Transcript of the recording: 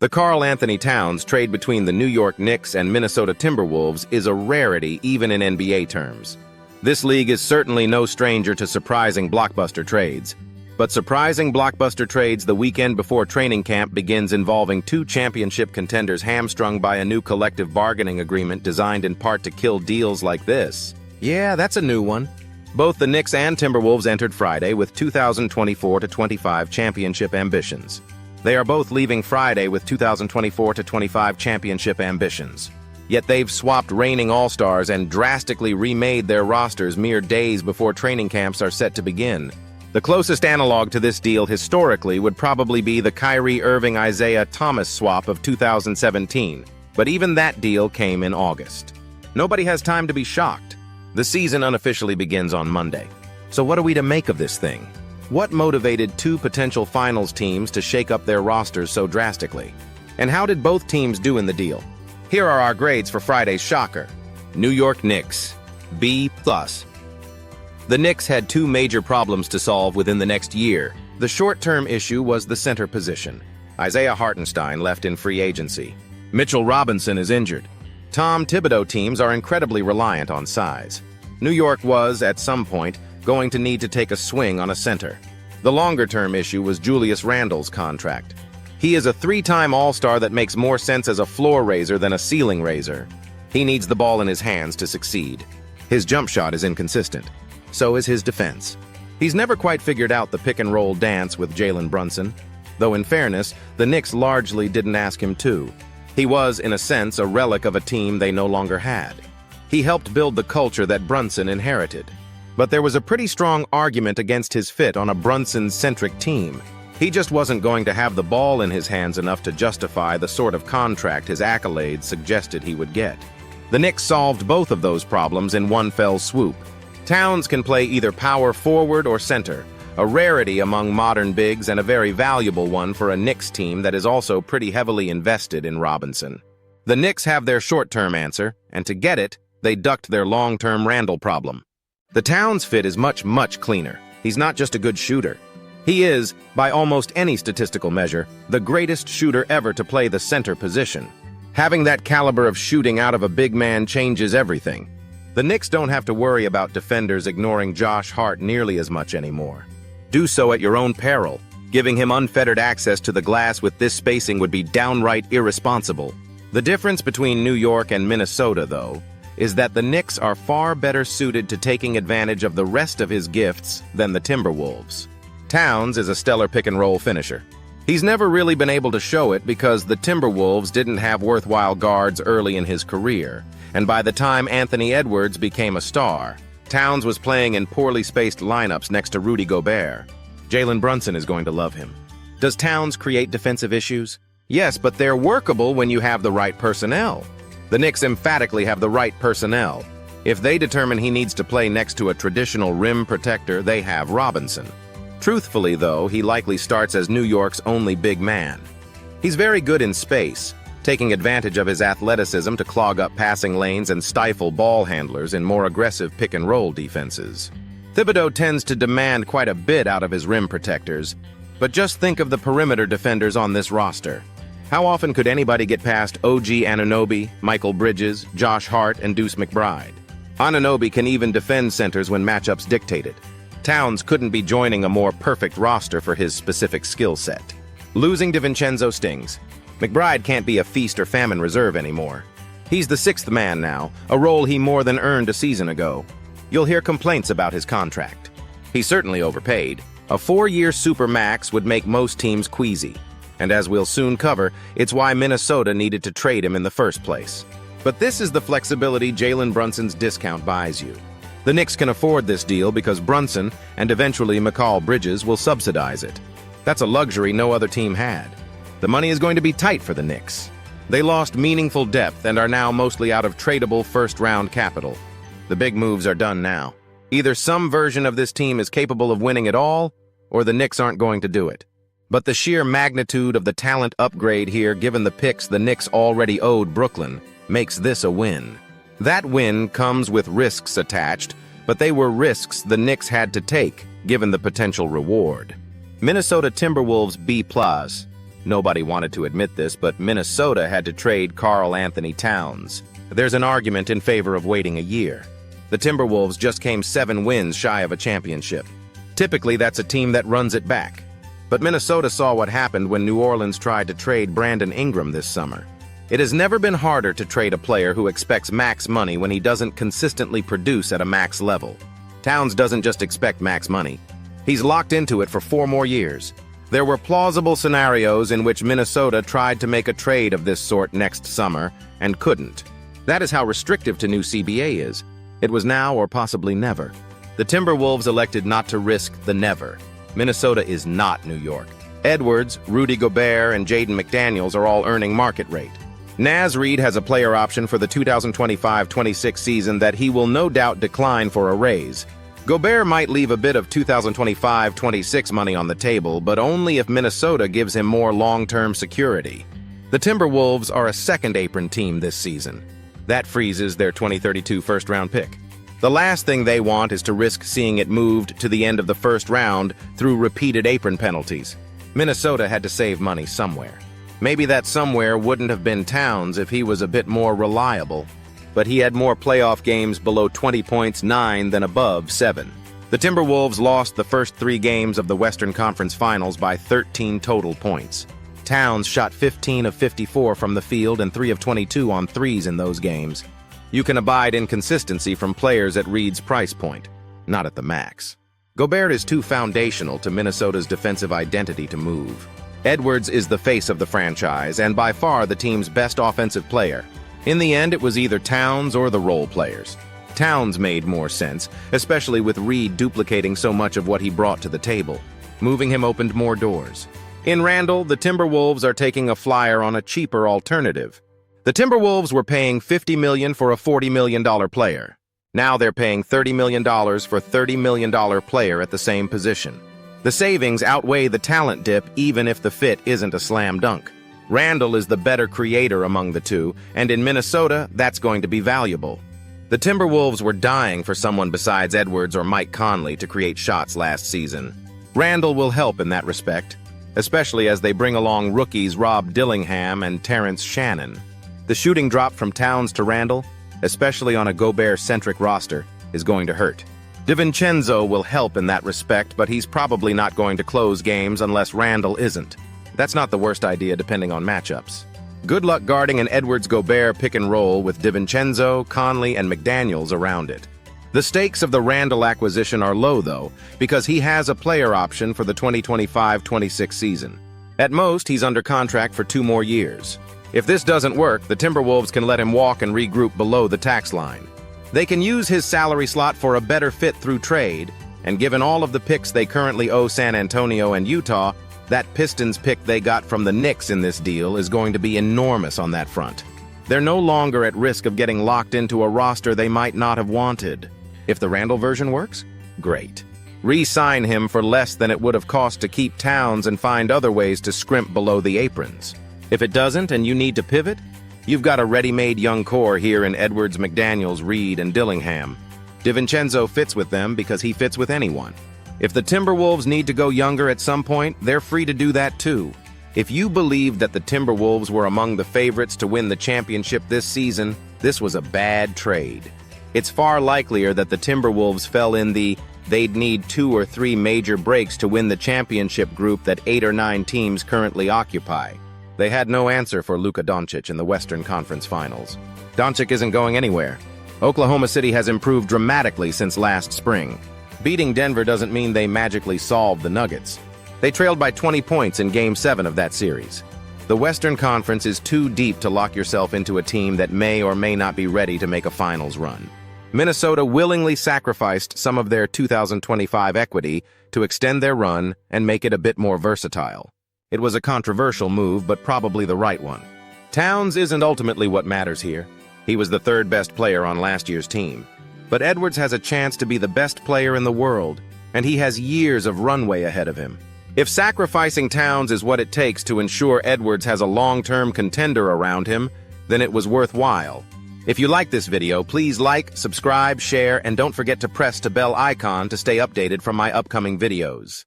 The Karl Anthony Towns trade between the New York Knicks and Minnesota Timberwolves is a rarity even in NBA terms. This league is certainly no stranger to surprising blockbuster trades. But surprising blockbuster trades the weekend before training camp begins involving two championship contenders hamstrung by a new collective bargaining agreement designed in part to kill deals like this. Yeah, that's a new one. Both the Knicks and Timberwolves entered Friday with 2024-25 championship ambitions. They are both leaving Friday with 2024-25 championship ambitions. Yet they've swapped reigning All-Stars and drastically remade their rosters mere days before training camps are set to begin. The closest analog to this deal historically would probably be the Kyrie Irving-Isaiah Thomas swap of 2017, but even that deal came in August. Nobody has time to be shocked. The season unofficially begins on Monday. So what are we to make of this thing? What motivated two potential finals teams to shake up their rosters so drastically? And how did both teams do in the deal? Here are our grades for Friday's shocker. New York Knicks, B+. The Knicks had two major problems to solve within the next year. The short-term issue was the center position. Isaiah Hartenstein left in free agency. Mitchell Robinson is injured. Tom Thibodeau teams are incredibly reliant on size. New York was, at some point, going to need to take a swing on a center. The longer-term issue was Julius Randle's contract. He is a three-time All-Star that makes more sense as a floor raiser than a ceiling raiser. He needs the ball in his hands to succeed. His jump shot is inconsistent. So is his defense. He's never quite figured out the pick-and-roll dance with Jalen Brunson, though in fairness, the Knicks largely didn't ask him to. He was, in a sense, a relic of a team they no longer had. He helped build the culture that Brunson inherited. But there was a pretty strong argument against his fit on a Brunson-centric team. He just wasn't going to have the ball in his hands enough to justify the sort of contract his accolades suggested he would get. The Knicks solved both of those problems in one fell swoop. Towns can play either power forward or center, a rarity among modern bigs and a very valuable one for a Knicks team that is also pretty heavily invested in Robinson. The Knicks have their short-term answer, and to get it, they ducked their long-term Randle problem. The Towns fit is much cleaner. He's not just a good shooter. He is, by almost any statistical measure, the greatest shooter ever to play the center position. Having that caliber of shooting out of a big man changes everything. The Knicks don't have to worry about defenders ignoring Josh Hart nearly as much anymore. Do so at your own peril. Giving him unfettered access to the glass with this spacing would be downright irresponsible. The difference between New York and Minnesota, though, is that the Knicks are far better suited to taking advantage of the rest of his gifts than the Timberwolves. Towns is a stellar pick-and-roll finisher. He's never really been able to show it because the Timberwolves didn't have worthwhile guards early in his career, and by the time Anthony Edwards became a star, Towns was playing in poorly spaced lineups next to Rudy Gobert. Jalen Brunson is going to love him. Does Towns create defensive issues? Yes, but they're workable when you have the right personnel. The Knicks emphatically have the right personnel. If they determine he needs to play next to a traditional rim protector, they have Robinson. Truthfully, though, he likely starts as New York's only big man. He's very good in space, taking advantage of his athleticism to clog up passing lanes and stifle ball handlers in more aggressive pick-and-roll defenses. Thibodeau tends to demand quite a bit out of his rim protectors, but just think of the perimeter defenders on this roster. How often could anybody get past OG Anunoby, Michael Bridges, Josh Hart, and Deuce McBride? Anunoby can even defend centers when matchups dictate it. Towns couldn't be joining a more perfect roster for his specific skill set. Losing DiVincenzo stings. McBride can't be a feast or famine reserve anymore. He's the sixth man now, a role he more than earned a season ago. You'll hear complaints about his contract. He's certainly overpaid. A 4-year supermax would make most teams queasy. And as we'll soon cover, it's why Minnesota needed to trade him in the first place. But this is the flexibility Jalen Brunson's discount buys you. The Knicks can afford this deal because Brunson, and eventually Mikal Bridges, will subsidize it. That's a luxury no other team had. The money is going to be tight for the Knicks. They lost meaningful depth and are now mostly out of tradable first-round capital. The big moves are done now. Either some version of this team is capable of winning it all, or the Knicks aren't going to do it. But the sheer magnitude of the talent upgrade here, given the picks the Knicks already owed Brooklyn, makes this a win. That win comes with risks attached, but they were risks the Knicks had to take, given the potential reward. Minnesota Timberwolves B+. Nobody wanted to admit this, but Minnesota had to trade Karl Anthony Towns. There's an argument in favor of waiting a year. The Timberwolves just came 7 wins shy of a championship. Typically, that's a team that runs it back. But Minnesota saw what happened when New Orleans tried to trade Brandon Ingram this summer. It has never been harder to trade a player who expects max money when he doesn't consistently produce at a max level. Towns doesn't just expect max money. He's locked into it for 4 more years. There were plausible scenarios in which Minnesota tried to make a trade of this sort next summer and couldn't. That is how restrictive to new CBA is. It was now or possibly never. The Timberwolves elected not to risk the never. Minnesota is not New York. Edwards, Rudy Gobert, and Jaden McDaniels are all earning market rate. Naz Reid has a player option for the 2025-26 season that he will no doubt decline for a raise. Gobert might leave a bit of 2025-26 money on the table, but only if Minnesota gives him more long-term security. The Timberwolves are a second apron team this season. That freezes their 2032 first-round pick. The last thing they want is to risk seeing it moved to the end of the first round through repeated apron penalties. Minnesota had to save money somewhere. Maybe that somewhere wouldn't have been Towns if he was a bit more reliable, but he had more playoff games below 20 points 9 than above 7. The Timberwolves lost the first 3 games of the Western Conference Finals by 13 total points. Towns shot 15 of 54 from the field and 3 of 22 on threes in those games. You can abide inconsistency from players at Reid's price point, not at the max. Gobert is too foundational to Minnesota's defensive identity to move. Edwards is the face of the franchise and by far the team's best offensive player. In the end, it was either Towns or the role players. Towns made more sense, especially with Reid duplicating so much of what he brought to the table. Moving him opened more doors. In Randall, the Timberwolves are taking a flyer on a cheaper alternative. The Timberwolves were paying $50 million for a $40 million player. Now they're paying $30 million for a $30 million player at the same position. The savings outweigh the talent dip even if the fit isn't a slam dunk. Randall is the better creator among the two, and in Minnesota, that's going to be valuable. The Timberwolves were dying for someone besides Edwards or Mike Conley to create shots last season. Randall will help in that respect, especially as they bring along rookies Rob Dillingham and Terrence Shannon. The shooting drop from Towns to Randall, especially on a Gobert-centric roster, is going to hurt. DiVincenzo will help in that respect, but he's probably not going to close games unless Randall isn't. That's not the worst idea depending on matchups. Good luck guarding an Edwards-Gobert pick-and-roll with DiVincenzo, Conley, and McDaniels around it. The stakes of the Randall acquisition are low, though, because he has a player option for the 2025-26 season. At most, he's under contract for 2 more years. If this doesn't work, the Timberwolves can let him walk and regroup below the tax line. They can use his salary slot for a better fit through trade, and given all of the picks they currently owe San Antonio and Utah, that Pistons pick they got from the Knicks in this deal is going to be enormous on that front. They're no longer at risk of getting locked into a roster they might not have wanted. If the Randall version works, great. Re-sign him for less than it would have cost to keep Towns and find other ways to scrimp below the aprons. If it doesn't and you need to pivot, you've got a ready-made young core here in Edwards, McDaniels, Reid, and Dillingham. DiVincenzo fits with them because he fits with anyone. If the Timberwolves need to go younger at some point, they're free to do that too. If you believe that the Timberwolves were among the favorites to win the championship this season, this was a bad trade. It's far likelier that the Timberwolves fell in the they'd need 2 or 3 major breaks to win the championship group that 8 or 9 teams currently occupy. They had no answer for Luka Doncic in the Western Conference Finals. Doncic isn't going anywhere. Oklahoma City has improved dramatically since last spring. Beating Denver doesn't mean they magically solved the Nuggets. They trailed by 20 points in Game 7 of that series. The Western Conference is too deep to lock yourself into a team that may or may not be ready to make a finals run. Minnesota willingly sacrificed some of their 2025 equity to extend their run and make it a bit more versatile. It was a controversial move, but probably the right one. Towns isn't ultimately what matters here. He was the 3rd best player on last year's team. But Edwards has a chance to be the best player in the world, and he has years of runway ahead of him. If sacrificing Towns is what it takes to ensure Edwards has a long-term contender around him, then it was worthwhile. If you like this video, please like, subscribe, share, and don't forget to press the bell icon to stay updated from my upcoming videos.